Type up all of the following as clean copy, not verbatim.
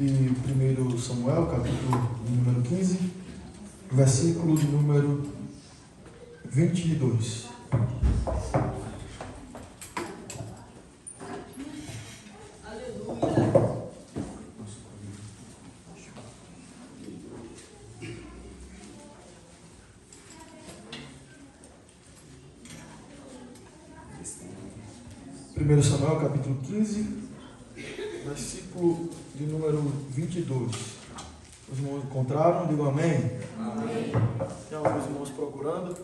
de 1 Samuel, capítulo número 15, versículo de número 22. Primeiro Samuel, capítulo 15, versículo de número 22. Os irmãos encontraram? Digam amém. Amém. Tem alguns irmãos procurando.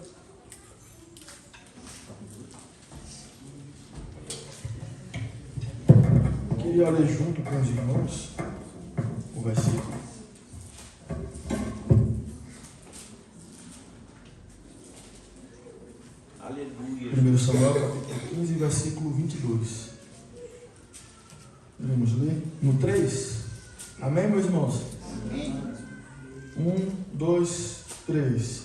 Eu queria ler junto com os irmãos o versículo. Aleluia. 1 Samuel, capítulo 15, versículo 22. Vamos ler no 3. Amém, meus irmãos? Amém. 1, 2, 3.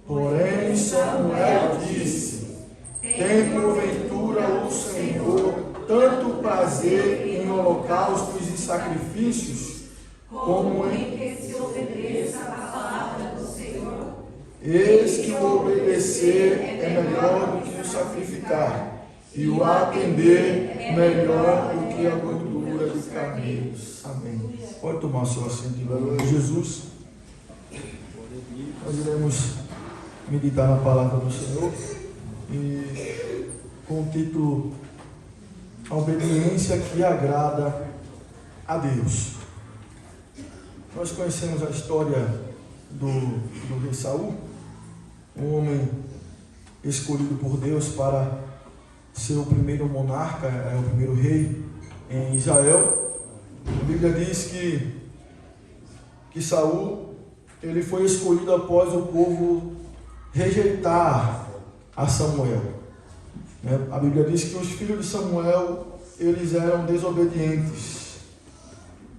Porém Samuel disse: tem porventura o Senhor tanto prazer em holocaustos e sacrifícios, como em que se obedeça a palavra do Senhor. eis que o obedecer é melhor do que o sacrificar, e o atender melhor do que a gordura de camelos. Amém. Pode tomar o seu assento em nome de Jesus. Nós iremos meditar na palavra do Senhor e com o título A Obediência que Agrada a Deus. Nós conhecemos a história do rei Saul, um homem escolhido por Deus para ser o primeiro monarca, o primeiro rei em Israel. A Bíblia diz que Saul ele foi escolhido após o povo rejeitar a Samuel. A Bíblia diz que os filhos de Samuel eles eram desobedientes.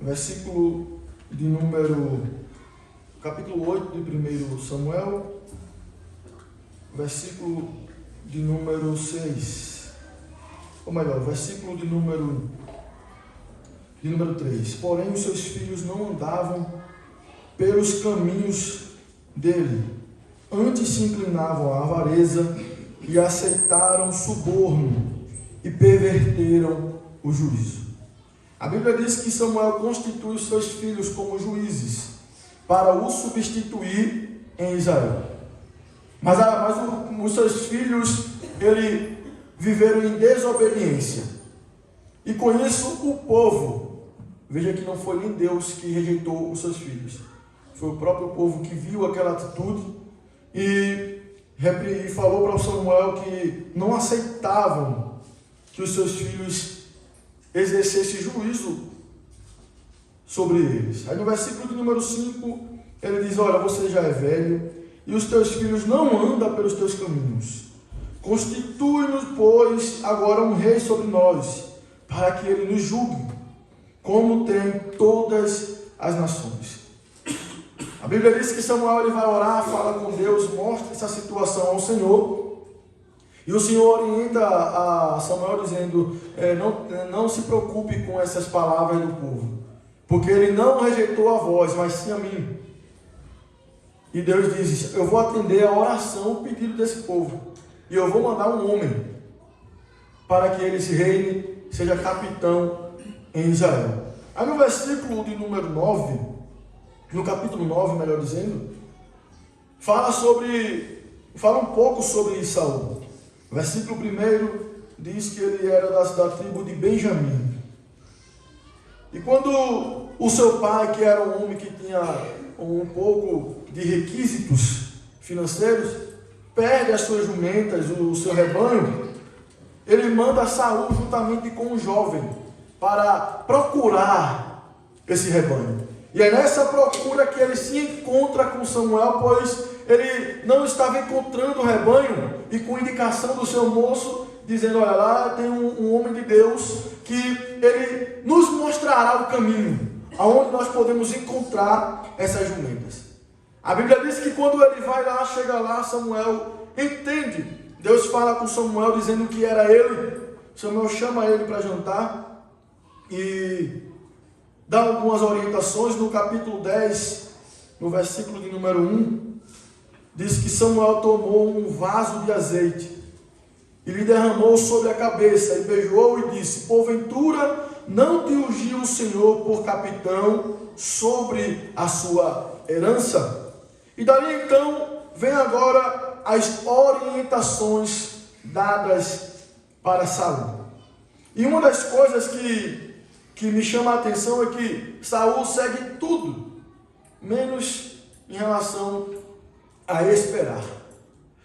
Versículo de número capítulo 8 de 1 Samuel, versículo de número 6, ou melhor, versículo de número 3. Porém os seus filhos não andavam pelos caminhos dele, antes se inclinavam à avareza e aceitaram suborno e perverteram o juízo. A Bíblia diz que Samuel constitui os seus filhos como juízes para o substituir em Israel. Mas os seus filhos ele viveram em desobediência. E com isso o povo, veja que não foi nem Deus que rejeitou os seus filhos. Foi o próprio povo que viu aquela atitude e falou para Samuel que não aceitavam que os seus filhos exercessem juízo sobre eles. Aí no versículo de número 5, ele diz: olha, você já é velho e os teus filhos não andam pelos teus caminhos. Constitui-nos, pois, agora um rei sobre nós, para que ele nos julgue, como tem todas as nações. A Bíblia diz que Samuel ele vai orar, fala com Deus, mostra essa situação ao Senhor. E o Senhor orienta a Samuel dizendo: não se preocupe com essas palavras do povo, porque ele não rejeitou a voz, mas sim a mim. E Deus diz: eu vou atender a oração, o pedido desse povo, e eu vou mandar um homem para que ele se reine, seja capitão em Israel. Aí no versículo de número 9, no capítulo 9, melhor dizendo, fala um pouco sobre Saul. Versículo 1 diz que ele era da tribo de Benjamim. E quando o seu pai, que era um homem que tinha um pouco de requisitos financeiros, perde as suas jumentas, o seu rebanho, ele manda Saul juntamente com um jovem para procurar esse rebanho. E é nessa procura que ele se encontra com Samuel, pois ele não estava encontrando o rebanho, e com indicação do seu moço, dizendo: olha, lá tem um homem de Deus que ele nos mostrará o caminho, aonde nós podemos encontrar essas jumentas. A Bíblia diz que quando ele vai lá, chega lá, Samuel entende. Deus fala com Samuel dizendo que era ele. Samuel chama ele para jantar e dá algumas orientações no capítulo 10, no versículo de número 1, diz que Samuel tomou um vaso de azeite e lhe derramou sobre a cabeça, e beijou e disse: porventura não te ungiu o Senhor por capitão sobre a sua herança? E dali então vem agora as orientações dadas para Saul. E uma das coisas que me chama a atenção é que Saul segue tudo, menos em relação a esperar.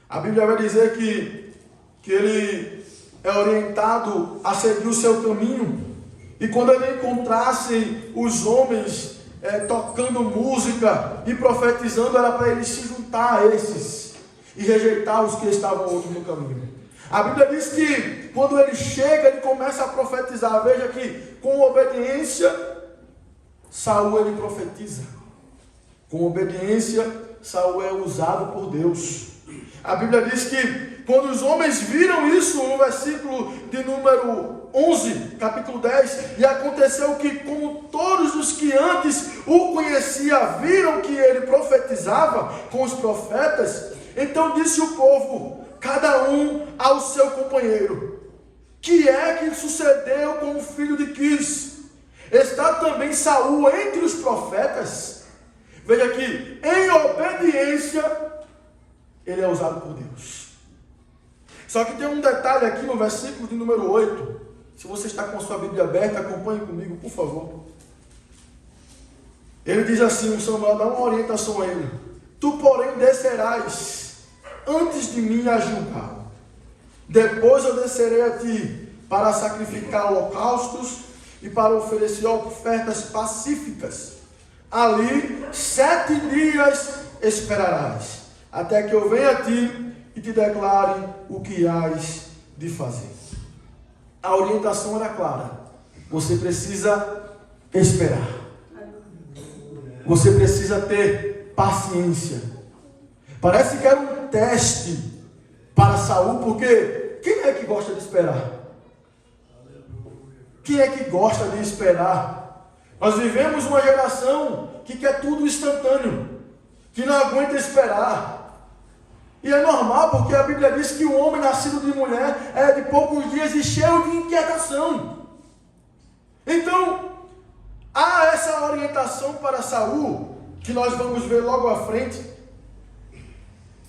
A Bíblia vai dizer que ele é orientado a seguir o seu caminho, e quando ele encontrasse os homens tocando música e profetizando, era para ele se juntar a esses e rejeitar os que estavam outros no caminho. A Bíblia diz que quando ele chega, ele começa a profetizar. Veja que com obediência, Saul ele profetiza. Com obediência, Saul é usado por Deus. A Bíblia diz que quando os homens viram isso, no versículo de número 11, capítulo 10, e aconteceu que, como todos os que antes o conheciam viram que ele profetizava com os profetas, então disse o povo, cada um ao seu companheiro: que é que sucedeu com o filho de Quis? Está também Saul entre os profetas? Veja que, em obediência, ele é usado por Deus. Só que tem um detalhe aqui no versículo de número 8. Se você está com a sua Bíblia aberta, acompanhe comigo, por favor. Ele diz assim, o Samuel dá uma orientação a ele: tu, porém, descerás antes de mim a Gilgal. Depois eu descerei a ti para sacrificar holocaustos e para oferecer ofertas pacíficas. Ali 7 dias esperarás, até que eu venha a ti e te declare o que hás de fazer. A orientação era clara. Você precisa esperar. Você precisa ter paciência. Parece que era um teste para Saul, porque quem é que gosta de esperar? Quem é que gosta de esperar? Nós vivemos uma geração que quer tudo instantâneo, que não aguenta esperar. E é normal, porque a Bíblia diz que o homem nascido de mulher é de poucos dias e cheio de inquietação. Então, há essa orientação para Saul, que nós vamos ver logo à frente.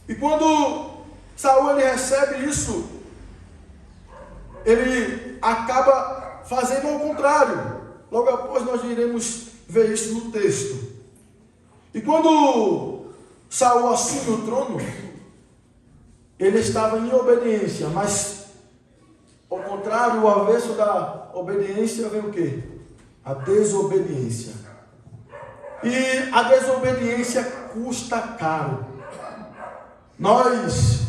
E quando Saul ele recebe isso, ele acaba fazendo ao contrário. Logo após nós iremos ver isso no texto. E quando Saul assume o trono, ele estava em obediência, mas ao contrário, o avesso da obediência vem o quê? A desobediência. E a desobediência custa caro. Nós,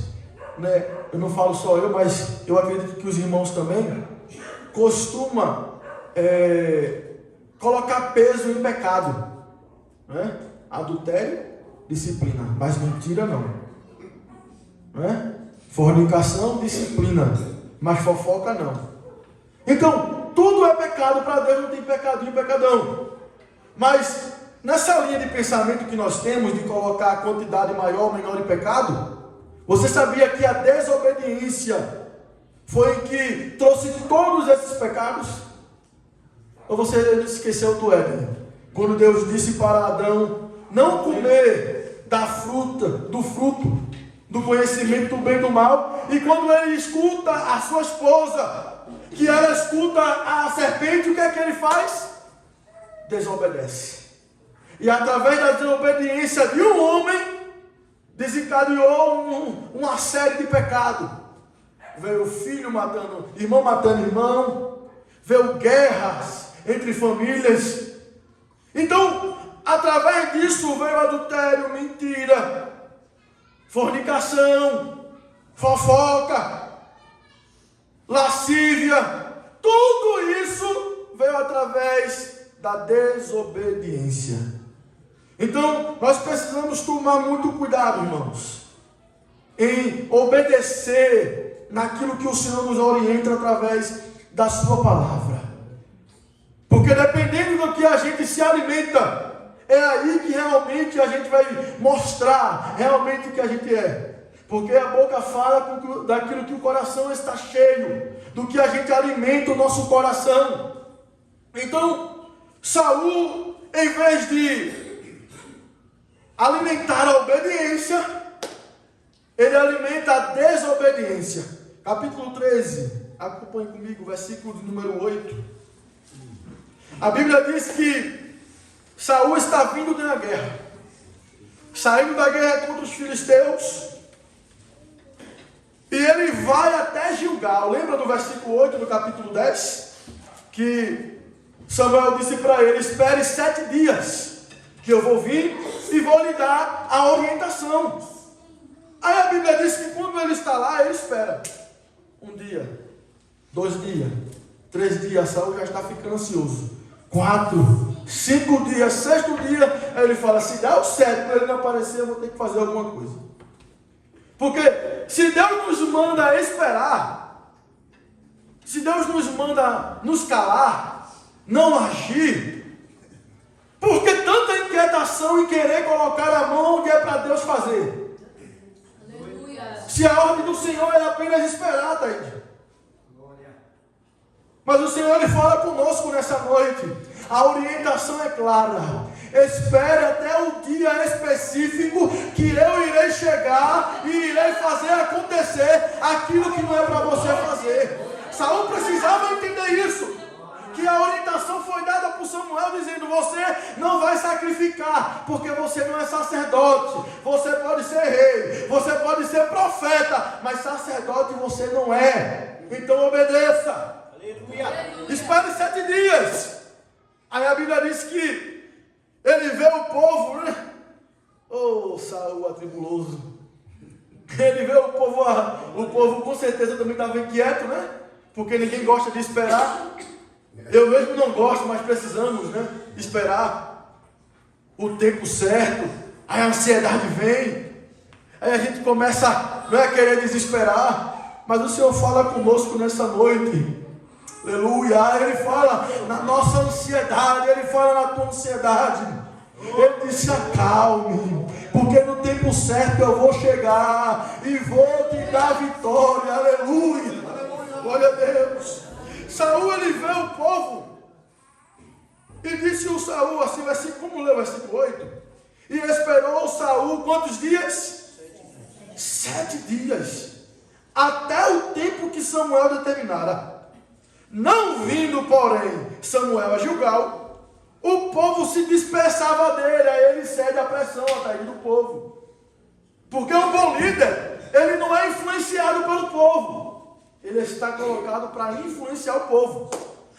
eu não falo só eu, mas eu acredito que os irmãos também, costuma colocar peso em pecado. Adultério, disciplina, mas mentira não. Fornicação, disciplina, mas fofoca não. Então, tudo é pecado para Deus, não tem pecadinho, pecadão. Mas nessa linha de pensamento que nós temos de colocar a quantidade maior ou menor de pecado, você sabia que a desobediência foi que trouxe todos esses pecados? Ou você esqueceu do Éden? Quando Deus disse para Adão não comer do fruto do conhecimento do bem e do mal, e quando ele escuta a sua esposa, que ela escuta a serpente, o que é que ele faz? Desobedece. E através da desobediência de um homem, desencadeou uma série de pecados. Veio filho matando irmão, veio guerras entre famílias. Então, através disso veio adultério, mentira, fornicação, fofoca, lascívia. Tudo isso veio através da desobediência. Então, nós precisamos tomar muito cuidado, irmãos, em obedecer naquilo que o Senhor nos orienta através da sua palavra. Porque dependendo do que a gente se alimenta, é aí que realmente a gente vai mostrar realmente o que a gente é. Porque a boca fala daquilo que o coração está cheio, do que a gente alimenta o nosso coração. Então, Saul, em vez de alimentar a obediência, ele alimenta a desobediência. Capítulo 13, acompanhe comigo, versículo de número 8. A Bíblia diz que Saul está vindo de uma guerra, saindo da guerra contra os filisteus, e ele vai até Gilgal. Lembra do versículo 8 do capítulo 10? Que Samuel disse para ele: espere 7 dias, que eu vou vir e vou lhe dar a orientação. Aí a Bíblia diz que quando ele está lá, ele espera 1 dia, 2 dias, 3 dias. Saul já está ficando ansioso. 4, 5 dias, 6º dia, aí ele fala: se dá o 7 para ele não aparecer, eu vou ter que fazer alguma coisa. Porque se Deus nos manda esperar, se Deus nos manda nos calar, não agir, por que tanta inquietação em querer colocar a mão onde é para Deus fazer? Aleluia. Se a ordem do Senhor é apenas esperar, Taíde. Mas o Senhor, Ele fala conosco nessa noite. A orientação é clara. Espere até o dia específico que eu irei chegar e irei fazer acontecer aquilo que não é para você fazer. Saul precisava entender isso. Que a orientação foi dada por Samuel dizendo: você não vai sacrificar, porque você não é sacerdote. Você pode ser rei, você pode ser profeta, mas sacerdote você não é. Então obedeça. Espere 7 dias. Aí a Bíblia diz que ele vê o povo, né? Oh, Saul atribuloso. Ele vê o povo com certeza também estava inquieto, né? Porque ninguém gosta de esperar. Eu mesmo não gosto, mas precisamos, né? Esperar o tempo certo. Aí a ansiedade vem. Aí a gente começa, não é, a querer desesperar. Mas o Senhor fala conosco nessa noite. Aleluia. Ele fala na nossa ansiedade, Ele fala na tua ansiedade. Ele disse: acalme, porque no tempo certo eu vou chegar e vou te dar vitória. Aleluia. Glória a Deus. Saul, ele vê o povo e disse o Saul assim, como leu o versículo 8? E esperou Saul quantos dias? 7 dias. Até o tempo que Samuel determinara. Não vindo, porém, Samuel a Gilgal, o povo se dispersava dele. Aí ele cede a pressão até do povo. Porque um bom líder, ele não é influenciado pelo povo. Ele está colocado para influenciar o povo.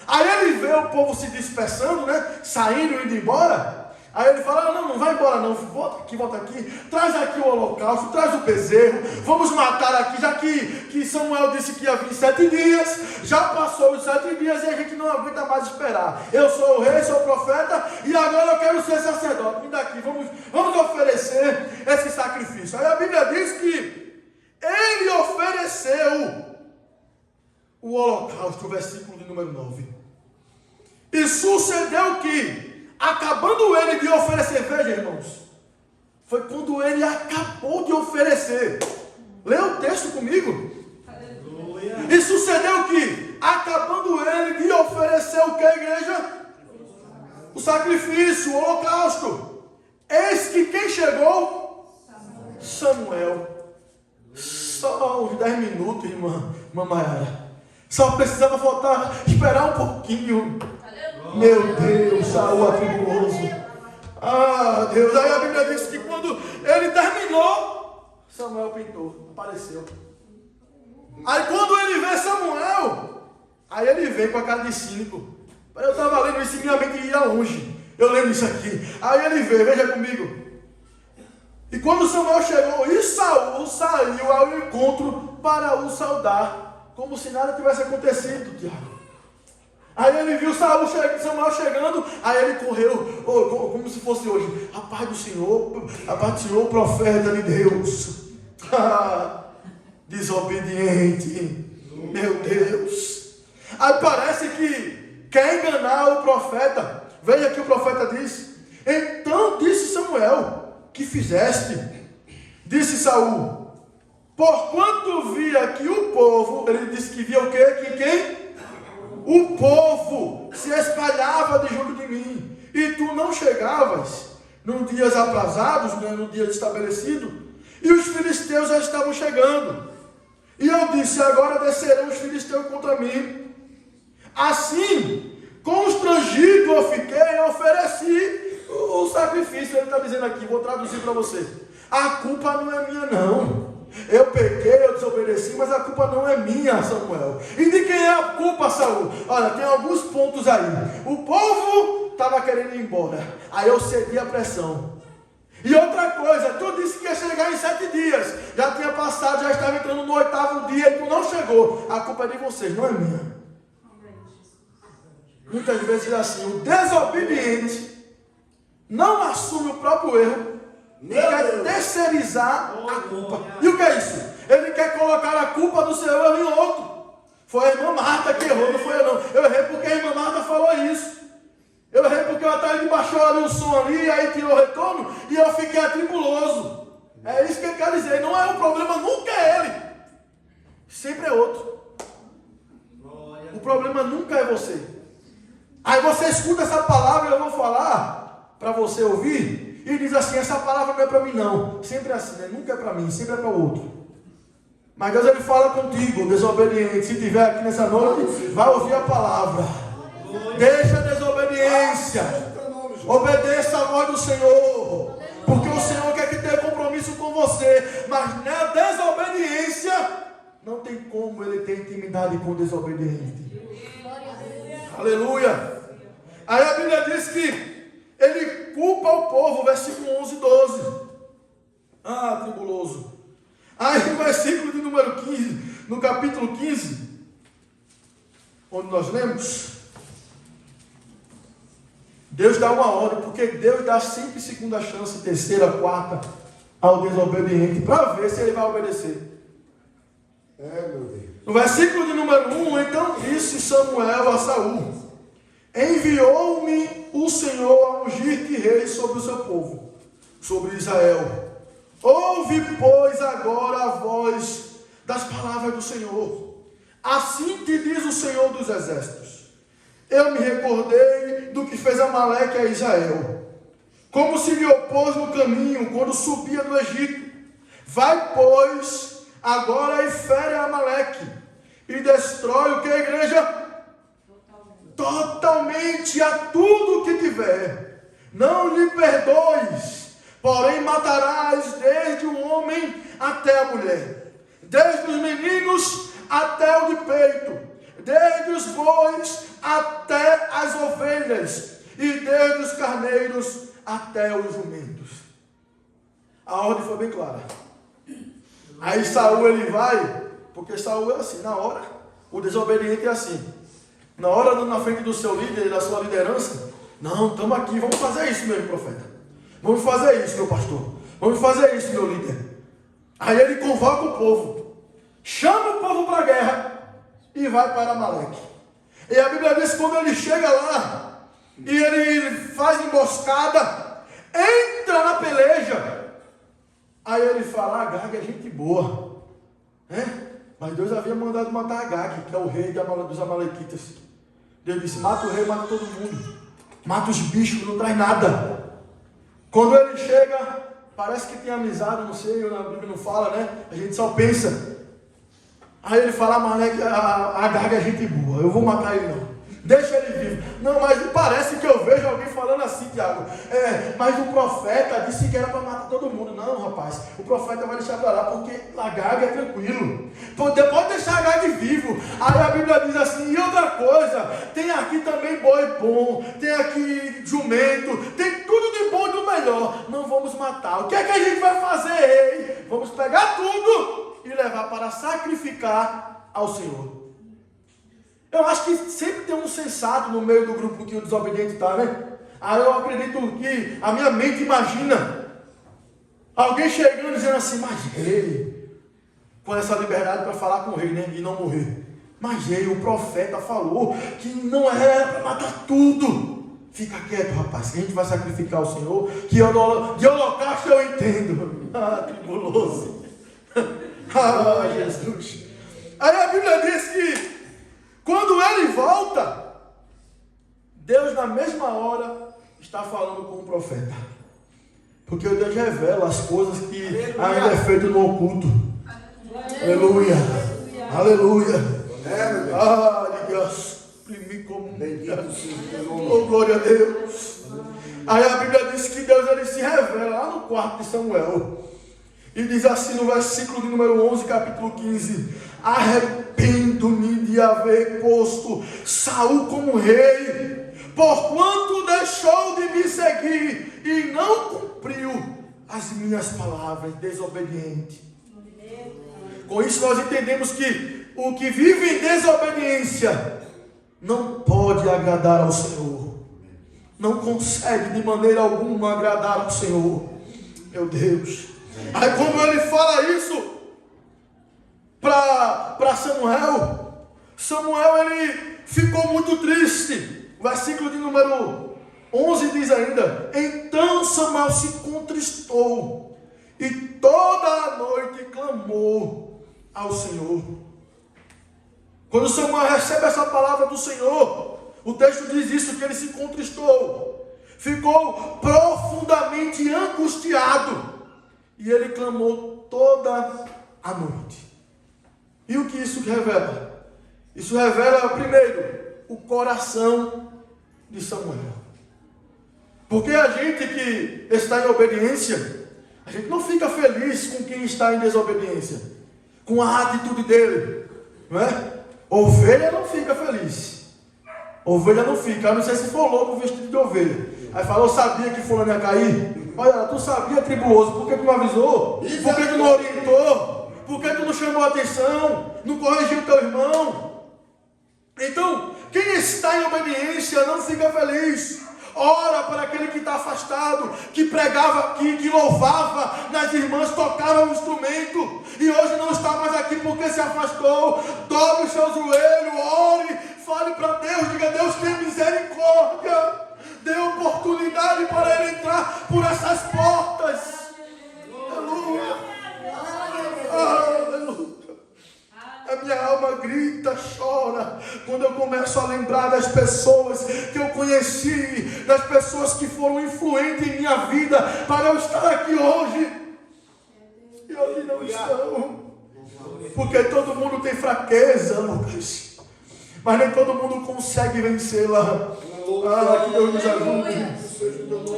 Aí ele vê o povo se dispersando, né? Saindo e indo embora. Aí ele fala: não vai embora não, volta aqui, traz aqui o holocausto, traz o bezerro, vamos matar aqui, já que Samuel disse que ia vir 7 dias, já passou os 7 dias e a gente não aguenta mais esperar. Eu sou o rei, sou o profeta e agora eu quero ser sacerdote. Me dá aqui, vamos oferecer esse sacrifício. Aí a Bíblia diz que ele ofereceu o holocausto, versículo de número 9. E sucedeu que, acabando ele de oferecer, veja, irmãos, foi quando ele acabou de oferecer. Lê o texto comigo. Aleluia. E sucedeu que, acabando ele de oferecer o que, igreja? O sacrifício, o holocausto. Eis que quem chegou? Samuel. Só uns 10 minutos, irmã Maiara. Só precisava esperar um pouquinho. Meu Deus, Saul atribuloso. Ah, Deus. Aí a Bíblia diz que quando ele terminou, Samuel pintou, apareceu. Aí quando ele vê Samuel, aí ele vem com a cara de cínico. Eu estava lendo isso e minha mente ia longe. Eu lendo isso aqui. Aí ele vê, veja comigo. E quando Samuel chegou, e Saul saiu ao encontro para o saudar, como se nada tivesse acontecido, Tiago. Aí ele viu Samuel chegando, aí ele correu, como se fosse hoje: a paz do Senhor, profeta de Deus. Desobediente, meu Deus. Aí parece que quer enganar o profeta. Veja que o profeta diz: então disse Samuel, que fizeste? Disse Saul: porquanto via que o povo, ele disse que via o quê? Que quem? O povo se espalhava de junto de mim, e tu não chegavas nos dias aprazados, né, no dia estabelecido, e os filisteus já estavam chegando. E eu disse: agora descerão os filisteus contra mim. Assim, constrangido eu fiquei e ofereci o sacrifício. Ele está dizendo aqui, vou traduzir para você: a culpa não é minha não. Eu pequei, eu desobedeci, mas a culpa não é minha, Samuel. E de quem é a culpa, Saul? Olha, tem alguns pontos aí. O povo estava querendo ir embora, aí eu cedi a pressão. E outra coisa, tu disse que ia chegar em 7 dias, já tinha passado, já estava entrando no 8º dia e tu não chegou. A culpa é de vocês, não é minha. Muitas vezes é assim: o desobediente não assume o próprio erro, quer terceirizar a culpa. E o que é isso? Ele quer colocar a culpa do seu erro em outro. Foi a irmã Marta que errou, não foi eu não. Eu errei porque a irmã Marta falou isso. Eu errei porque o Ataíde baixou ali o som ali, aí tirou o retorno, e eu fiquei atribuloso. É isso que ele quer dizer. Não é o problema, nunca é ele. Sempre é outro. O problema nunca é você. Aí você escuta essa palavra, eu vou falar para você ouvir, e diz assim: essa palavra não é para mim não. Sempre é assim, né? Nunca é para mim, sempre é para o outro. Mas Deus, ele fala contigo, desobediente. Se estiver aqui nessa noite, vai ouvir a palavra. Deixa a desobediência. Obedeça a voz do Senhor. Porque o Senhor quer que tenha compromisso com você. Mas na desobediência, não tem como ele ter intimidade com o desobediente. Aleluia. Aí a Bíblia diz que ele culpa o povo, versículo 11 e 12. Ah, tribuloso. Aí no versículo de número 15, no capítulo 15, onde nós lemos, Deus dá uma ordem, porque Deus dá sempre segunda chance, terceira, quarta ao desobediente, para ver se ele vai obedecer. Meu Deus. No versículo de número 1, então disse Samuel a Saul: enviou-me o Senhor a ungir-te rei sobre o seu povo, sobre Israel. Ouve, pois, agora a voz das palavras do Senhor. Assim te diz o Senhor dos exércitos: eu me recordei do que fez Amaleque a Israel, como se lhe opôs no caminho quando subia do Egito. Vai, pois, agora e fere Amaleque, e destrói o que, a igreja? Totalmente a tudo que tiver. Não lhe perdoes, porém matarás desde o homem até a mulher, desde os meninos até o de peito, desde os bois até as ovelhas, e desde os carneiros até os jumentos. A ordem foi bem clara. Aí Saul, ele vai, porque Saul é assim, na hora, o desobediente é assim. Na hora, na frente do seu líder, da sua liderança, não, estamos aqui, vamos fazer isso, meu profeta. Vamos fazer isso, meu pastor. Vamos fazer isso, meu líder. Aí ele convoca o povo, chama o povo para a guerra e vai para Amaleque. E a Bíblia diz que quando ele chega lá e ele faz emboscada, entra na peleja. Aí ele fala: Agag é gente boa, né? Mas Deus havia mandado matar Agag, que é o rei dos amalequitas. Deus disse: mata o rei, mata todo mundo, mata os bichos, não traz nada. Quando ele chega, parece que tem amizade, não sei, a Bíblia não fala, né? A gente só pensa. Aí ele fala: Agag é gente boa, eu vou matar ele não. Deixa ele vivo. Não, mas parece que eu vejo alguém falando assim, Tiago. Mas o profeta disse que era para matar todo mundo. Não, rapaz, o profeta vai deixar para lá, porque Agag é tranquilo. Pode deixar Agag vivo. Aí a Bíblia diz assim: e outra coisa, tem aqui também boi bom, tem aqui jumento, tem tudo de bom e do melhor. Não vamos matar. O que é que a gente vai fazer, rei? Vamos pegar tudo e levar para sacrificar ao Senhor. Eu acho que sempre tem um sensato no meio do grupo que o desobediente está, né? Aí eu acredito que a minha mente imagina alguém chegando dizendo assim: mas rei, com essa liberdade para falar com o rei, né? E não morrer. Mas ele, o profeta, falou que não era para matar tudo. Fica quieto, rapaz, que a gente vai sacrificar o Senhor, que de holocausto eu entendo. Ah, tribuloso. Ah, Jesus. Aí a Bíblia diz que quando ele volta, Deus na mesma hora está falando com o profeta. Porque Deus revela as coisas que ainda é feito no oculto. Aleluia. Aleluia. Ah, Deus. Oh, glória a Deus. Aí a Bíblia diz que Deus ele se revela lá no quarto de Samuel. E diz assim no versículo de número 11, capítulo 15: arrependo-me de haver posto Saul como rei, porquanto deixou de me seguir e não cumpriu as minhas palavras, desobediente. Com isso nós entendemos que o que vive em desobediência não pode agradar ao Senhor. Não consegue de maneira alguma agradar ao Senhor. Meu Deus. Aí como ele fala isso para Samuel ele ficou muito triste. O versículo de número 11 diz ainda: então Samuel se contristou e toda a noite clamou ao Senhor. Quando Samuel recebe essa palavra do Senhor, o texto diz isso, que ele se contristou, ficou profundamente angustiado, e ele clamou toda a noite. E o que isso revela? Isso revela, primeiro, o coração de Samuel. Porque a gente que está em obediência, a gente não fica feliz com quem está em desobediência, com a atitude dele, não é? Ovelha não fica feliz. Ovelha não fica. Eu não sei se for louco vestido de ovelha. Aí falou, sabia que fulano ia cair? Olha, tu sabia, tribuloso, por que tu não avisou? Por que tu não orientou? Por que tu não chamou a atenção? Não corrigiu teu irmão? Então, quem está em obediência não fica feliz. Ora para aquele que está afastado, que pregava aqui, que louvava nas irmãs, tocava o instrumento, e hoje não está mais aqui porque se afastou. Dobre os seus joelhos, ore, fale para Deus, diga: Deus, tem misericórdia, dê oportunidade para ele entrar por essas portas. Aleluia. Aleluia. A minha alma grita, chora, quando eu começo a lembrar das pessoas que eu conheci, das pessoas que foram influentes em minha vida para eu estar aqui hoje, e hoje não estão, porque todo mundo tem fraqueza, Lucas, mas nem todo mundo consegue vencê-la. Ah, que Deus nos ajude.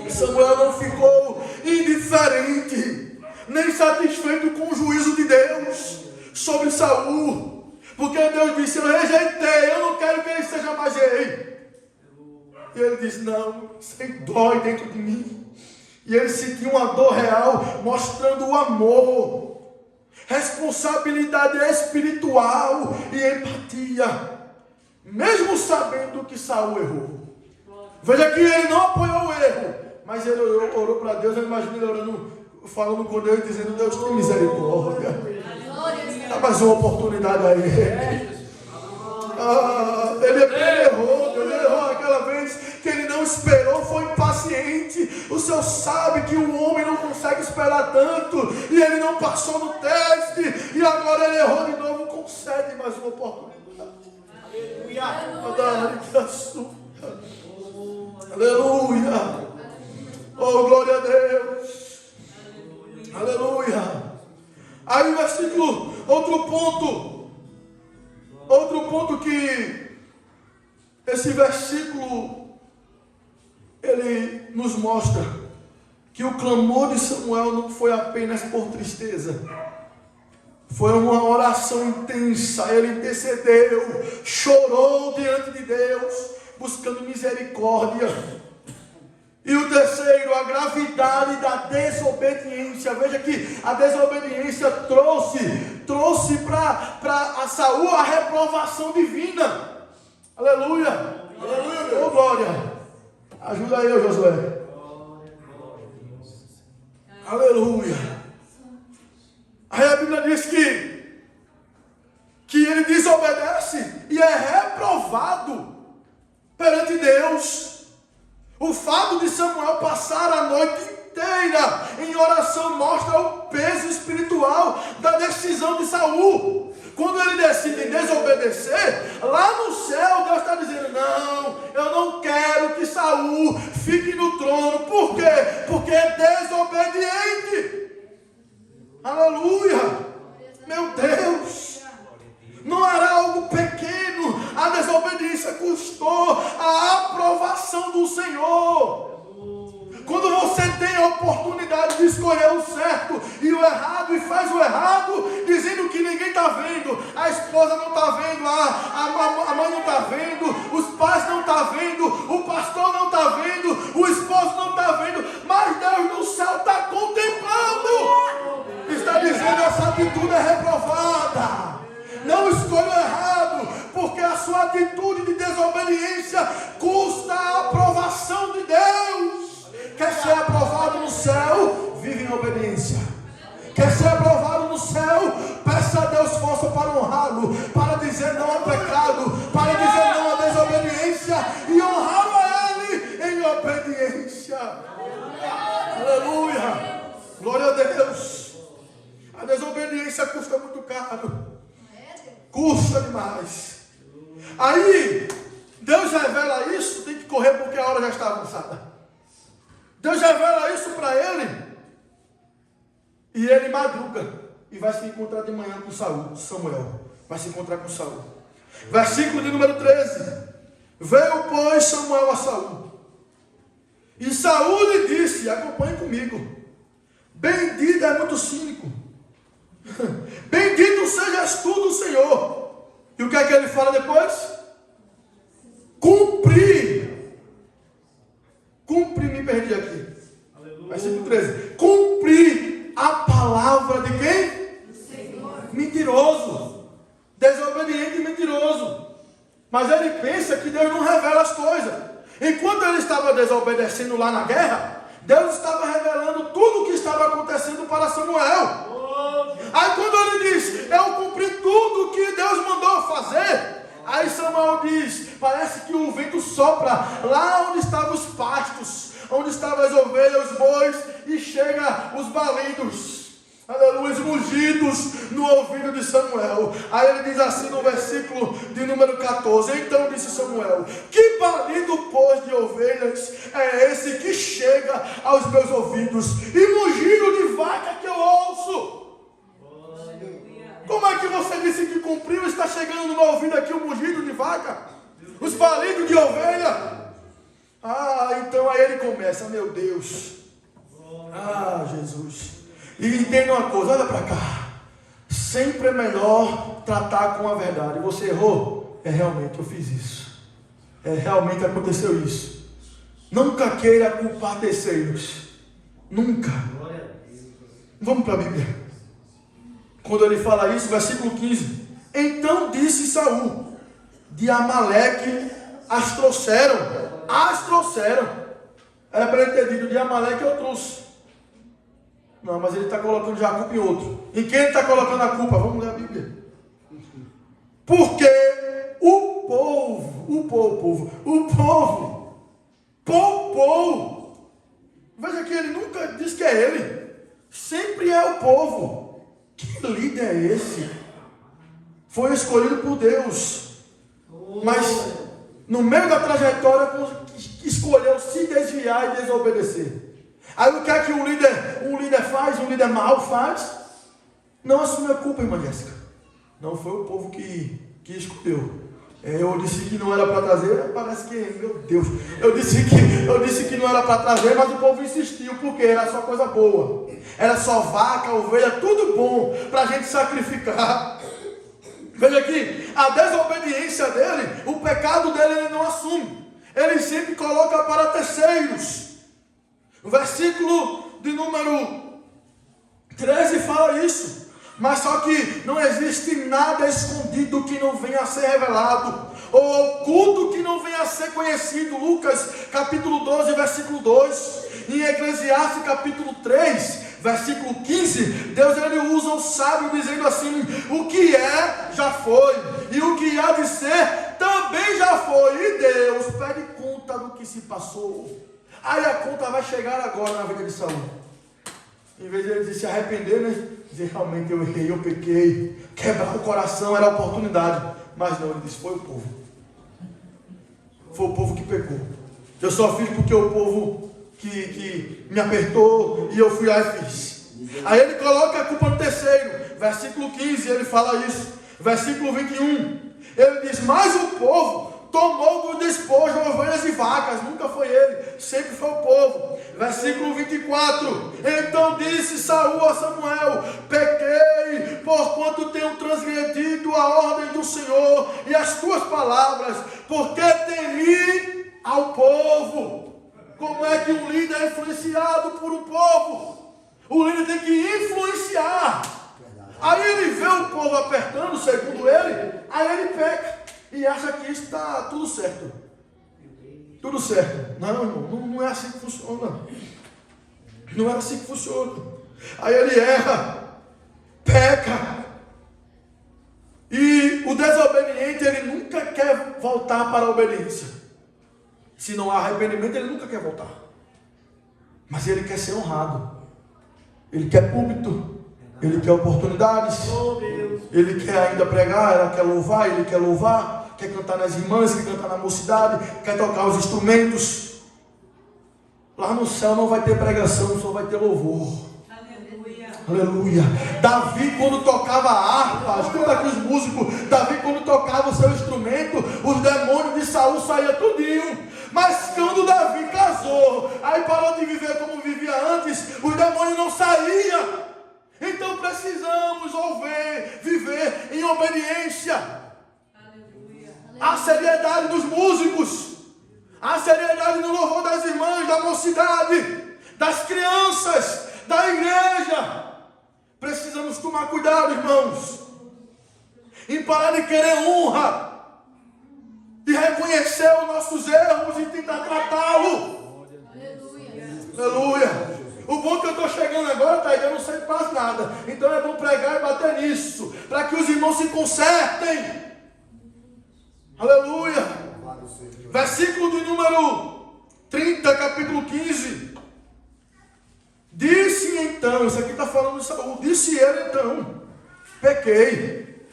Samuel não ficou indiferente, nem satisfeito com o juízo de Deus sobre Saul, porque Deus disse: eu rejeitei, eu não quero que ele seja mais rei. E ele disse: não, isso dói dentro de mim. E ele sentiu uma dor real, mostrando o amor, responsabilidade espiritual e empatia, mesmo sabendo que Saul errou. Veja que ele não apoiou o erro, mas ele orou para Deus. Eu imagino ele orando, falando com Deus, dizendo: Deus, tem misericórdia, dá mais uma oportunidade aí. Ele errou aquela vez que ele não esperou, foi impaciente. O Senhor sabe que o homem não consegue esperar tanto, e ele não passou no teste, e agora ele errou de novo. Concede mais uma oportunidade. Aleluia. Oh, glória a Deus. Aleluia. Aí o versículo, outro ponto que esse versículo ele nos mostra, que o clamor de Samuel não foi apenas por tristeza, foi uma oração intensa. Ele intercedeu, chorou diante de Deus, buscando misericórdia. E o terceiro, a gravidade da desobediência. Veja que a desobediência trouxe para Saul a reprovação divina. Aleluia. Aleluia. Oh, glória. Ajuda aí, Josué. Aleluia. Aí a Bíblia diz que ele desobedece passar a noite inteira em oração mostra o peso espiritual da decisão de Saul. Quando ele decide desobedecer, lá no céu Deus está dizendo: não, eu não quero que Saul fique no trono. Por quê? Porque é desobediente. Aleluia. Meu Deus, não era algo pequeno. A desobediência custou a aprovação do Senhor. Quando você tem a oportunidade de escolher o certo e o errado, e faz o errado, dizendo que ninguém está vendo, a esposa não está vendo, a mãe não está vendo, os pais não estão vendo, o pastor não está vendo, o esposo não está vendo, mas Deus no céu está contemplando. Está dizendo: essa atitude é reprovada. Não escolha o errado, porque a sua atitude de desobediência custa a aprovação de Deus. Quer ser aprovado no céu? Vive em obediência. Quer ser aprovado no céu? Peça a Deus força para honrá-lo, para dizer não ao pecado, para dizer não à desobediência e honrá-lo a Ele em obediência. Aleluia! Glória a Deus! A desobediência custa muito caro. Custa demais. Aí, Deus revela isso, tem que correr porque a hora já está avançada. Deus revela isso para ele, e ele madruga, e vai se encontrar de manhã com Samuel. Vai se encontrar com Saul. Versículo de número 13. Veio, pois, Samuel a Saul, e Saul lhe disse: acompanhe comigo. Bendito, é muito cínico. Bendito sejas tu do Senhor. E o que é que ele fala depois? Cumpri, me perdi aqui. Aleluia. Versículo 13. Cumpri a palavra de quem? Do Senhor. Mentiroso, desobediente e mentiroso. Mas ele pensa que Deus não revela as coisas. Enquanto ele estava desobedecendo lá na guerra, Deus estava revelando tudo o que estava acontecendo para Samuel. Aí quando ele diz: eu cumpri tudo que Deus mandou fazer, aí Samuel diz: parece que o vento sopra lá onde estavam os pastos, onde estavam as ovelhas, os bois, e chega os balidos, aleluia, os mugidos no ouvido de Samuel. Aí ele diz assim no versículo de número 14: então disse Samuel: que balido, pois, de ovelhas é esse que chega aos meus ouvidos, e mugido de vaca que eu ouço? Como é que você disse que cumpriu? Está chegando no meu ouvido aqui o mugido de vaca, os balidos de ovelha. Então aí ele começa: meu Deus, Jesus. E entenda uma coisa, olha para cá. Sempre é melhor tratar com a verdade. Você errou? Realmente eu fiz isso. Realmente aconteceu isso. Nunca queira culpar terceiros. Nunca. Vamos para a Bíblia. Quando ele fala isso, versículo 15: então disse Saul: de Amaleque as trouxeram. Era para ele ter dito: de Amaleque eu trouxe. Não, mas ele está colocando já a culpa em outro. Em quem ele está colocando a culpa? Vamos ler a Bíblia. Porque o povo poupou. Veja que ele nunca diz que é ele. Sempre é o povo. Que líder é esse? Foi escolhido por Deus, mas no meio da trajetória escolheu se desviar e desobedecer. Aí o que é que um líder faz? Um líder mau faz? Não assume a culpa, irmã Jéssica. Não foi o povo que escolheu. Eu disse que não era para trazer, parece que, meu Deus, eu disse que não era para trazer, mas o povo insistiu, porque era só coisa boa, era só vaca, ovelha, tudo bom para a gente sacrificar. Veja aqui, a desobediência dele, o pecado dele ele não assume, ele sempre coloca para terceiros. O versículo de número 13 fala isso. Mas só que não existe nada escondido que não venha a ser revelado, ou oculto que não venha a ser conhecido. Lucas capítulo 12, versículo 2. Em Eclesiastes capítulo 3, versículo 15, Deus ele usa o sábio dizendo assim: o que é, já foi, e o que há de ser, também já foi. E Deus pede conta do que se passou. Aí a conta vai chegar agora na vida de Saul. Em vez de ele se arrepender, né? Dizer, realmente eu errei, eu pequei. Quebrar o coração era a oportunidade. Mas não, ele disse, foi o povo. Foi o povo que pecou. Eu só fiz porque o povo que me apertou e eu fui lá e fiz. Aí ele coloca a culpa no terceiro. Versículo 15, ele fala isso. Versículo 21. Ele diz, mas o povo tomou do despojo ovelhas e vacas. Nunca foi ele, sempre foi o povo. Versículo 24. Então disse Saul a Samuel, pequei, porquanto tenho transgredido a ordem do Senhor e as tuas palavras, porque temi ao povo. Como é que um líder é influenciado por um povo? O líder tem que influenciar. Aí ele vê o povo apertando, segundo ele, aí ele peca e acha que está tudo certo. Tudo certo. Não, irmão, não é assim que funciona. Não é assim que funciona. Aí ele erra, peca. E o desobediente, ele nunca quer voltar para a obediência. Se não há arrependimento, ele nunca quer voltar. Mas ele quer ser honrado. Ele quer púlpito. Ele quer oportunidades. Ele quer ainda pregar, ele quer louvar, quer cantar nas irmãs, quer cantar na mocidade, quer tocar os instrumentos. Lá no céu não vai ter pregação, só vai ter louvor. Aleluia. Aleluia. Davi, quando tocava a harpa, escuta aqui os músicos, Davi, quando tocava o seu instrumento, os demônios de Saul saíam tudinho. Mas quando Davi casou, aí parou de viver como vivia antes, os demônios não saíam. Então precisamos viver em obediência. Aleluia. A seriedade dos músicos, a seriedade no louvor das irmãs, da mocidade, das crianças, da igreja. Precisamos tomar cuidado, irmãos, em parar de querer honra, de reconhecer os nossos erros e tentar tratá-lo. Aleluia. Aleluia. O bom é que eu estou chegando agora, tá? Eu não sei quase nada. Então é bom pregar e bater nisso, para que os irmãos se consertem. Aleluia. Versículo de número 30, capítulo 15. Disse então, isso aqui está falando de Saul. Disse ele então, pequei.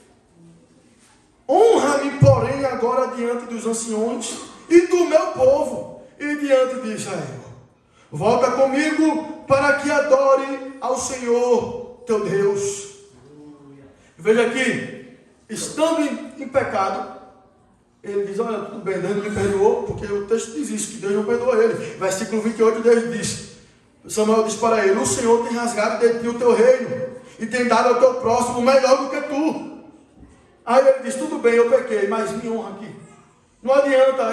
Honra-me, porém, agora diante dos anciões e do meu povo e diante de Israel. Volta comigo para que adore ao Senhor teu Deus. Veja aqui, estando em pecado, ele diz, olha, tudo bem, Deus não me perdoou, porque o texto diz isso, que Deus não perdoa ele. Versículo 28, Deus diz, Samuel diz para ele, o Senhor tem rasgado de ti o teu reino, e tem dado ao teu próximo melhor do que tu. Aí ele diz, tudo bem, eu pequei, mas me honra aqui. Não adianta,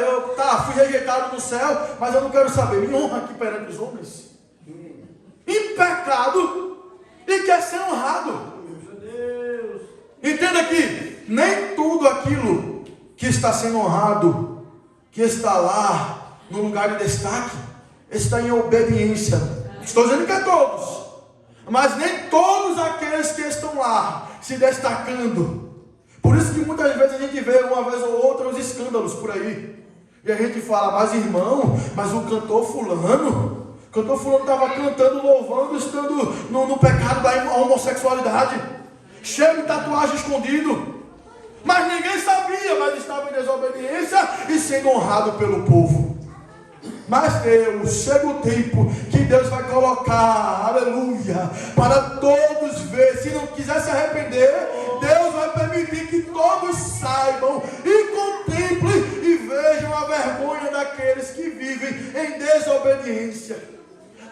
fui rejeitado no céu, mas eu não quero saber, me honra aqui perante os homens. Em pecado e quer ser honrado. Entenda que nem tudo aquilo que está sendo honrado, que está lá no lugar de destaque, está em obediência. Estou dizendo que é todos, mas nem todos aqueles que estão lá se destacando. Por isso que muitas vezes a gente vê uma vez ou outra os escândalos por aí. E a gente fala, mas irmão, mas o cantor fulano estava cantando, louvando, estando no pecado da homossexualidade, cheio de tatuagem escondido. Mas ninguém sabia, mas estava em desobediência e sendo honrado pelo povo. Mas Deus, chega o tempo que Deus vai colocar, aleluia, para todos ver. Se não quiser se arrepender, Deus vai permitir que todos saibam e contemplem e vejam a vergonha daqueles que vivem em desobediência.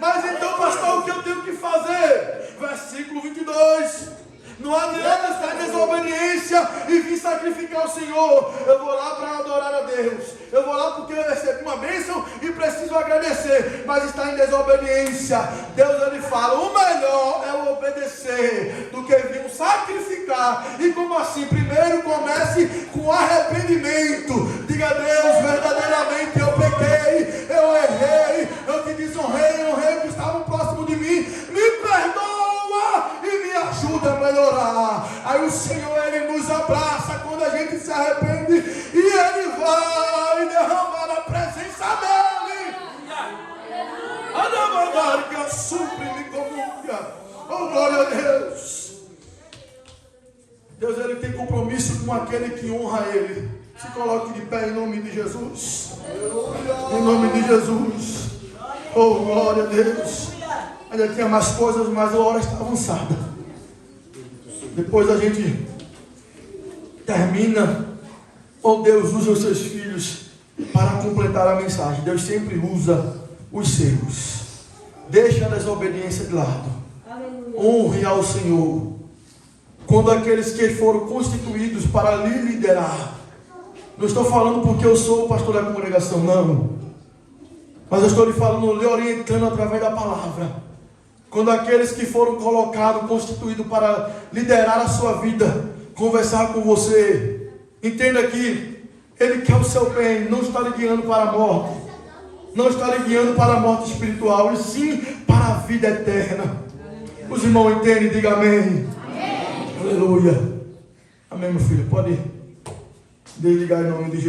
Mas então, pastor, o que eu tenho que fazer? Versículo 22. Não adianta estar em desobediência e vir sacrificar o Senhor. Eu vou lá para adorar a Deus. Eu vou lá porque eu recebi uma bênção e preciso agradecer. Mas está em desobediência. Deus ele fala, o melhor é o obedecer do que vir sacrificar. E como assim? Primeiro comece com arrependimento. Diga a Deus, verdadeiramente eu pequei, eu errei, eu te desonrei, honrei que estavam próximo de mim. Me perdoa e me ajuda a melhorar. Aí o Senhor ele nos abraça quando a gente se arrepende e ele vai derramar a presença dele. Darga supre-me comunga. Oh, glória a Deus. Deus, Ele tem compromisso com aquele que honra Ele. Se coloque de pé em nome de Jesus. Em nome de Jesus. Oh, glória a Deus. Ainda tinha mais coisas, mas a hora está avançada. Depois a gente termina. Oh, Deus usa os seus filhos para completar a mensagem. Deus sempre usa os seus. Deixa a desobediência de lado. Honre ao Senhor. Quando aqueles que foram constituídos para lhe liderar. Não estou falando porque eu sou o pastor da congregação, não. Mas eu estou lhe falando, lhe orientando através da palavra. Quando aqueles que foram colocados, constituídos para liderar a sua vida, conversar com você, entenda que Ele quer o seu bem, não está lhe guiando para a morte, não está lhe guiando para a morte espiritual, e sim para a vida eterna. Os irmãos entendem, diga amém. Amém. Aleluia. Amém, meu filho, pode desligar em nome de Jesus.